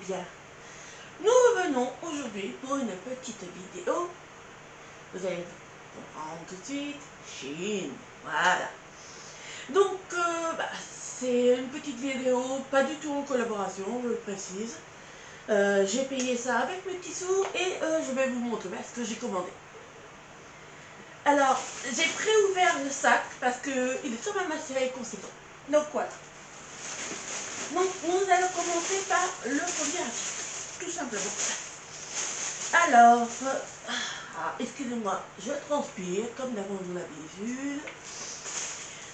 bien. Nous revenons aujourd'hui pour une petite vidéo. Vous allez comprendre tout de suite. Chine, voilà. Donc, c'est une petite vidéo, pas du tout en collaboration, je le précise. J'ai payé ça avec mes petits sous et je vais vous montrer ce que j'ai commandé. Alors, j'ai préouvert le sac parce qu'il est quand même assez conséquent. Donc voilà. Donc, nous allons commencer par le premier article, tout simplement. Alors, excusez-moi, je transpire comme d'avant l'habitude.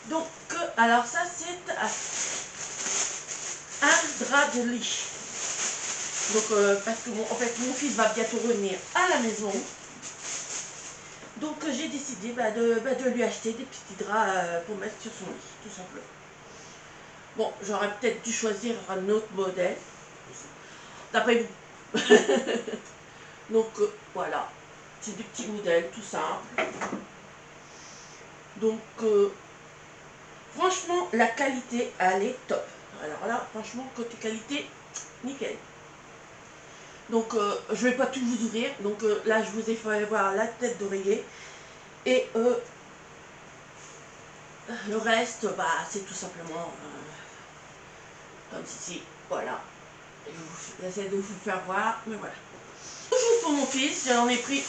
Donc, alors ça c'est un drap de lit. Donc, parce que en fait, mon fils va bientôt revenir à la maison. Donc, j'ai décidé de lui acheter des petits draps pour mettre sur son lit, tout simplement. Bon, j'aurais peut-être dû choisir un autre modèle, d'après vous. Donc, voilà, c'est des petits modèles, tout simple. Donc, franchement, la qualité, elle est top. Alors là, franchement, côté qualité, nickel. Donc, je vais pas tout vous ouvrir. Donc, là, je vous ai fait voir la tête d'oreiller. Et le reste, c'est tout simplement comme ceci. Voilà. J'essaie de vous faire voir, mais voilà. Toujours pour mon fils, j'en ai pris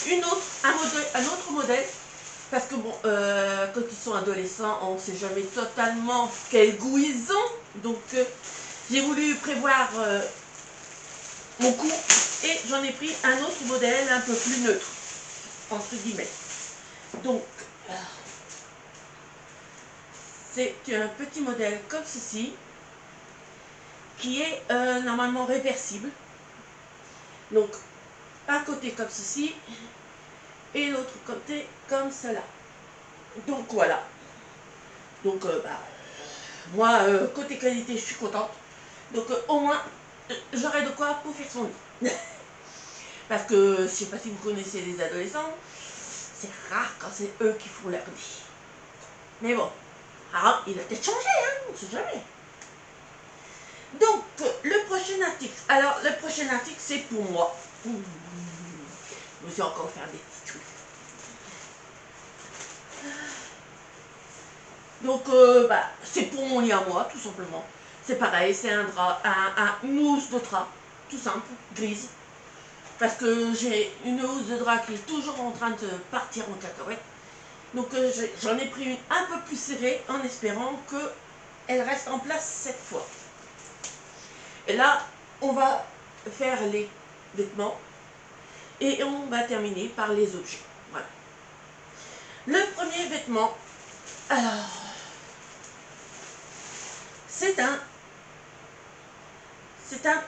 un autre modèle. Parce que bon, quand ils sont adolescents, on ne sait jamais totalement quel goût ils ont. Donc, j'ai voulu prévoir mon coût et j'en ai pris un autre modèle un peu plus neutre, entre guillemets. Donc, c'est un petit modèle comme ceci, qui est normalement réversible. Donc, un côté comme ceci et l'autre côté comme cela. Donc, voilà. Donc, moi, côté qualité, je suis contente. Donc, au moins, j'aurai de quoi pour faire son lit. Parce que, je ne sais pas si vous connaissez les adolescents, c'est rare quand c'est eux qui font leur lit. Mais bon, il a peut-être changé, hein, on ne sait jamais. Donc, le prochain article. Alors, le prochain article, c'est pour moi. Je me suis encore faire des petits trucs. Donc, c'est pour mon lit à moi, tout simplement. C'est pareil, c'est un drap, une housse de drap, tout simple, grise. Parce que j'ai une housse de drap qui est toujours en train de partir en cacahuète. Donc, j'en ai pris une un peu plus serrée en espérant qu'elle reste en place cette fois. Et là, on va faire les vêtements et on va terminer par les objets. Voilà. Le premier vêtement, alors, c'est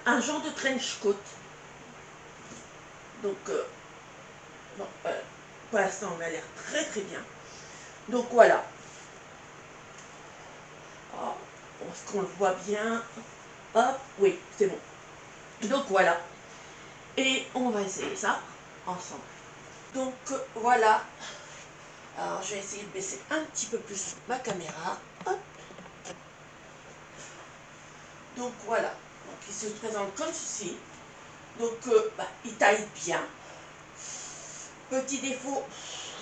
un genre de trench coat. Donc, bon, pour l'instant, on a l'air très très bien. Donc voilà. Oh, est-ce qu'on le voit bien? Hop, oui, c'est bon. Donc voilà. Et on va essayer ça ensemble. Donc voilà. Alors je vais essayer de baisser un petit peu plus ma caméra. Hop. Donc voilà. Donc il se présente comme ceci. Donc il taille bien. Petit défaut,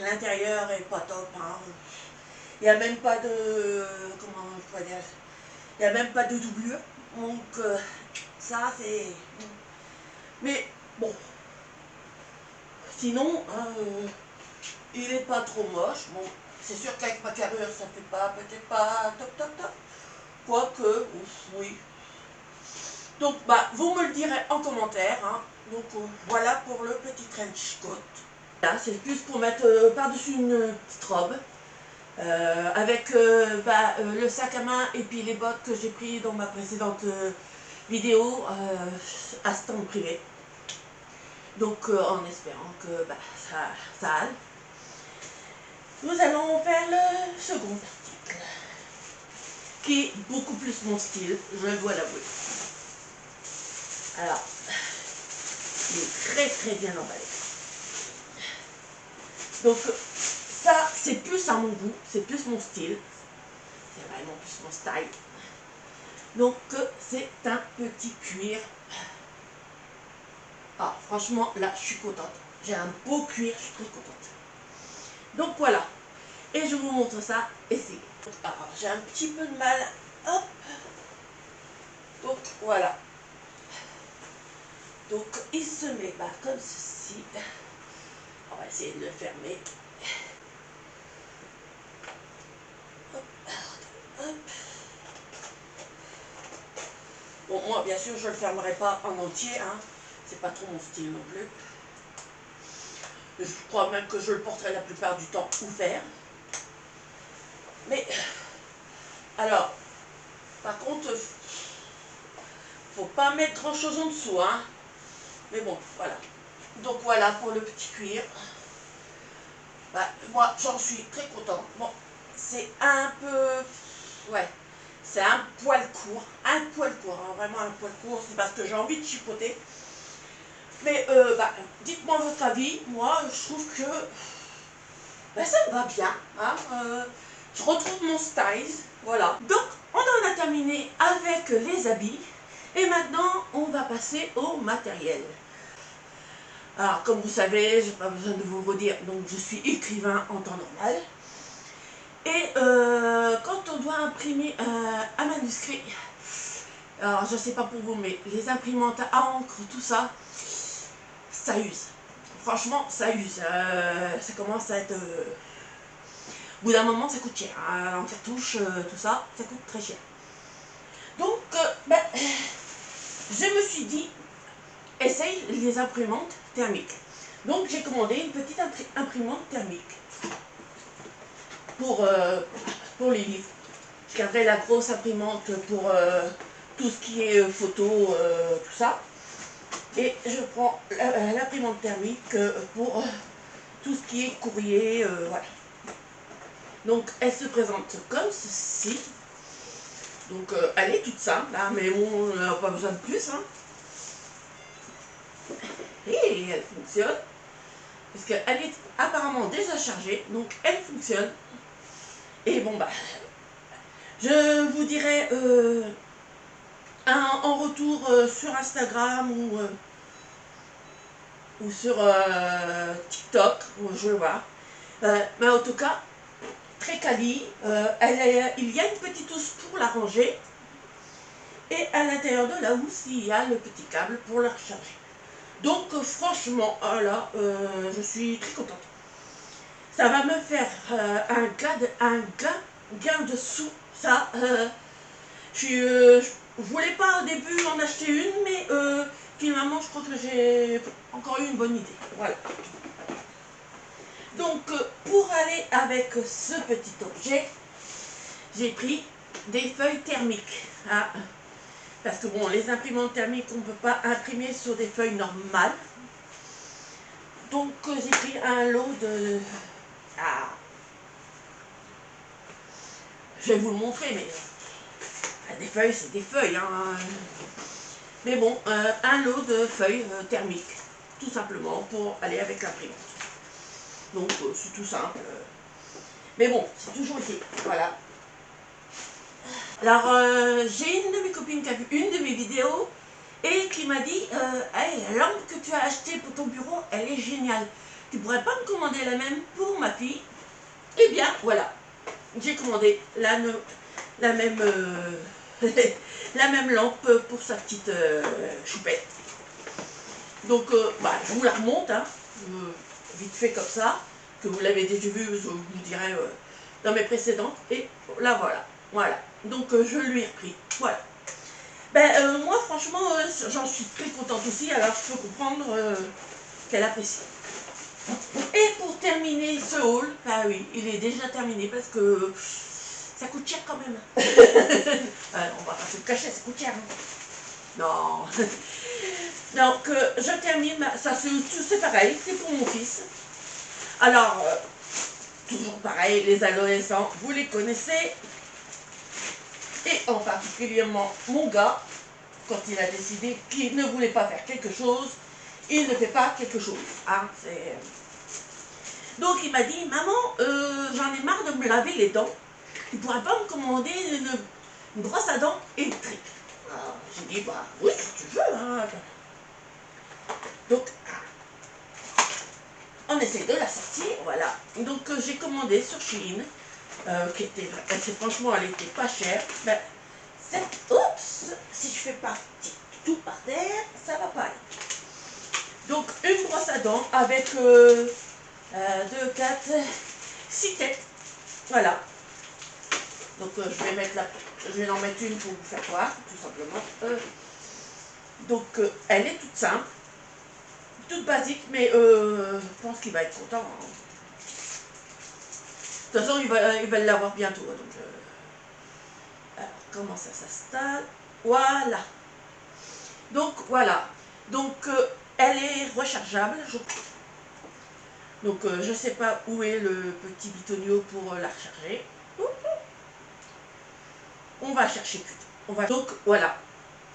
l'intérieur est pas top. Hein. Il n'y a même pas de. Comment je pourrais dire? Il n'y a même pas de doublure. Donc ça c'est. Mais bon. Sinon, il est pas trop moche. Bon, c'est sûr qu'avec ma carrure, ça fait pas, peut-être pas top top top. Quoique, oui. Donc, vous me le direz en commentaire. Hein. Donc, voilà pour le petit trench coat. Là, c'est plus pour mettre par-dessus une petite robe. Avec le sac à main et puis les bottes que j'ai pris dans ma précédente vidéo à stand privé. Donc, en espérant que ça aille. Nous allons faire le second article, qui est beaucoup plus mon style, je dois l'avouer. Alors, il est très très bien emballé. Donc, ça, c'est plus à mon goût, c'est plus mon style. C'est vraiment plus mon style. Donc, c'est un petit cuir Ah, franchement, là, je suis contente. J'ai un beau cuir, je suis très contente. Donc voilà. Et je vous montre ça. Essayez. Alors, j'ai un petit peu de mal. Hop. Donc voilà. Donc il se met comme ceci. On va essayer de le fermer. Hop. Hop. Bon, moi, bien sûr, je ne le fermerai pas en entier. Hein. C'est pas trop mon style non plus. Je crois même que je le porterai la plupart du temps ouvert. Mais, alors, par contre, faut pas mettre grand chose en dessous, hein. Mais bon, voilà. Donc voilà pour le petit cuir. Bah, moi, j'en suis très contente. Bon, c'est un peu... Ouais, c'est un poil court. Un poil court, hein, vraiment un poil court. C'est parce que j'ai envie de chipoter. Mais, dites-moi votre avis. Moi, je trouve que... ça me va bien. Hein, je retrouve mon style. Voilà. Donc, on en a terminé avec les habits. Et maintenant, on va passer au matériel. Alors, comme vous savez, je n'ai pas besoin de vous redire, donc je suis écrivain en temps normal. Et quand on doit imprimer un manuscrit, alors je ne sais pas pour vous, mais les imprimantes à encre, tout ça, ça use. Franchement, ça use. Ça commence à être... Au bout d'un moment, ça coûte cher. Hein. En cartouche, tout ça, ça coûte très cher. Donc, je me suis dit, essaye les imprimantes thermiques. Donc, j'ai commandé une petite imprimante thermique pour les livres. Je garderai la grosse imprimante pour tout ce qui est photo, tout ça. Et je prends l'imprimante thermique pour tout ce qui est courrier, voilà. Donc elle se présente comme ceci. Donc elle est toute simple, hein, mais bon, on n'a pas besoin de plus. Hein. Et elle fonctionne. Parce qu'elle est apparemment déjà chargée, donc elle fonctionne. Et bon bah, je vous dirai en retour sur Instagram ou sur TikTok, je vais voir. Mais en tout cas, très quali. Il y a une petite housse pour la ranger. Et à l'intérieur de la housse, il y a le petit câble pour la recharger. Donc franchement, là, je suis très contente. Ça va me faire un gain de sous. Ça, je voulais pas au début en acheter une, mais finalement, je crois que j'ai encore eu une bonne idée. Voilà. Donc, pour aller avec ce petit objet, j'ai pris des feuilles thermiques. Hein, parce que bon, les imprimantes thermiques, on ne peut pas imprimer sur des feuilles normales. Donc, j'ai pris un lot de... Ah, je vais vous le montrer, mais des feuilles, c'est des feuilles. Hein. Mais bon, un lot de feuilles thermiques, tout simplement, pour aller avec l'imprimante. Donc, c'est tout simple. Mais bon, c'est toujours ici. Voilà. Alors, j'ai une de mes copines qui a vu une de mes vidéos et qui m'a dit hey, la lampe que tu as achetée pour ton bureau, elle est géniale. Tu pourrais pas me commander la même pour ma fille? Eh bien, voilà. J'ai commandé la même, la même lampe pour sa petite choupette. Donc, je vous la remonte, hein, vite fait comme ça, que vous l'avez déjà vu, je vous dirai dans mes précédentes. Et là, voilà. Voilà. Donc, je lui ai repris. Voilà. Moi, franchement, j'en suis très contente aussi, alors je peux comprendre qu'elle apprécie. Et pour terminer ce haul, oui, il est déjà terminé parce que ça coûte cher quand même. On va pas se le cacher, ça coûte cher. Hein. Non. Donc, je termine, ça c'est pareil, c'est pour mon fils. Alors, toujours pareil, les adolescents, vous les connaissez. Et en particulièrement mon gars, quand il a décidé qu'il ne voulait pas faire quelque chose, il ne fait pas quelque chose. Hein, donc il m'a dit, maman, j'en ai marre de me laver les dents. Tu pourrais pas me commander une brosse à dents électrique? J'ai dit, oui, si tu veux. Hein. Donc, on essaie de la sortir, voilà. Donc j'ai commandé sur Shein, franchement, elle était pas chère. Ben, oups, si je fais pas tout par terre, ça va pas aller. Donc une brosse à dents avec 2, 4, 6 têtes, voilà. Donc je vais en mettre une pour vous faire voir, tout simplement. Elle est toute simple, toute basique, mais je pense qu'il va être content. Hein. De toute façon, il va l'avoir bientôt. Donc, alors, comment ça s'installe? Voilà. Donc, voilà. Donc, elle est rechargeable. Donc, je ne sais pas où est le petit bitonio pour la recharger. On va chercher plus tard. Donc, voilà.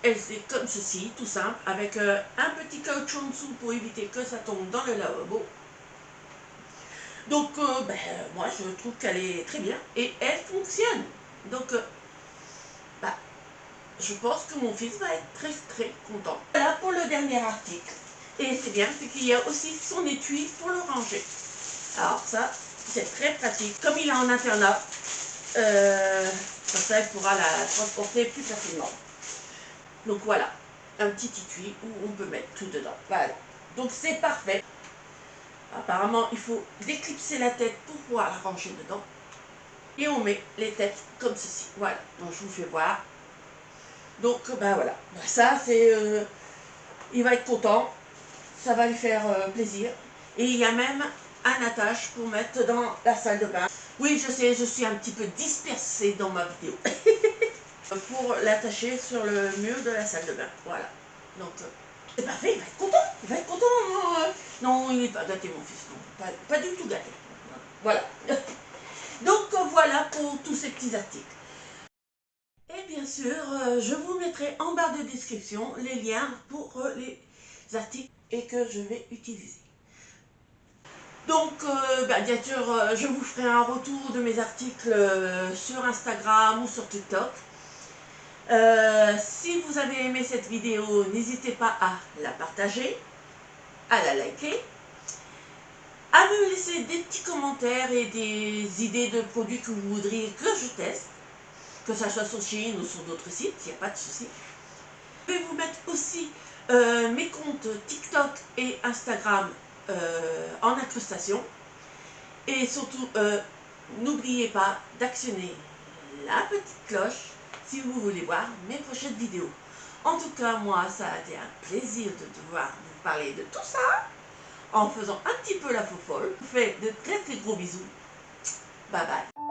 Elle est comme ceci, tout simple, avec un petit caoutchouc en dessous pour éviter que ça tombe dans le lavabo. Donc, moi, je trouve qu'elle est très bien et elle fonctionne. Donc, je pense que mon fils va être très très content. Voilà pour le dernier article. Et c'est bien, c'est qu'il y a aussi son étui pour le ranger. Alors ça, c'est très pratique. Comme il est en internat, comme ça, il pourra la transporter plus facilement. Donc voilà, un petit étui où on peut mettre tout dedans. Voilà. Donc c'est parfait. Apparemment, il faut déclipser la tête pour pouvoir la ranger dedans. Et on met les têtes comme ceci. Voilà, donc je vous fais voir. Donc voilà, ça c'est, il va être content, ça va lui faire plaisir. Et il y a même un attache pour mettre dans la salle de bain. Oui, je sais, je suis un petit peu dispersée dans ma vidéo. Pour l'attacher sur le mur de la salle de bain, voilà. Donc c'est parfait, il va être content, il va être content. Non, il n'est pas gâté mon fils, non, pas du tout gâté. Voilà. Donc voilà pour tous ces petits articles. Et bien sûr, je vous mettrai en barre de description les liens pour les articles et que je vais utiliser. Donc, bien sûr, je vous ferai un retour de mes articles sur Instagram ou sur TikTok. Si vous avez aimé cette vidéo, n'hésitez pas à la partager, à la liker, à me laisser des petits commentaires et des idées de produits que vous voudriez que je teste. Que ça soit sur Shein ou sur d'autres sites, il n'y a pas de souci. Je vais vous mettre aussi mes comptes TikTok et Instagram en incrustation. Et surtout, n'oubliez pas d'actionner la petite cloche si vous voulez voir mes prochaines vidéos. En tout cas, moi, ça a été un plaisir de devoir vous parler de tout ça en faisant un petit peu la fofolle. Je vous fais de très très gros bisous. Bye bye.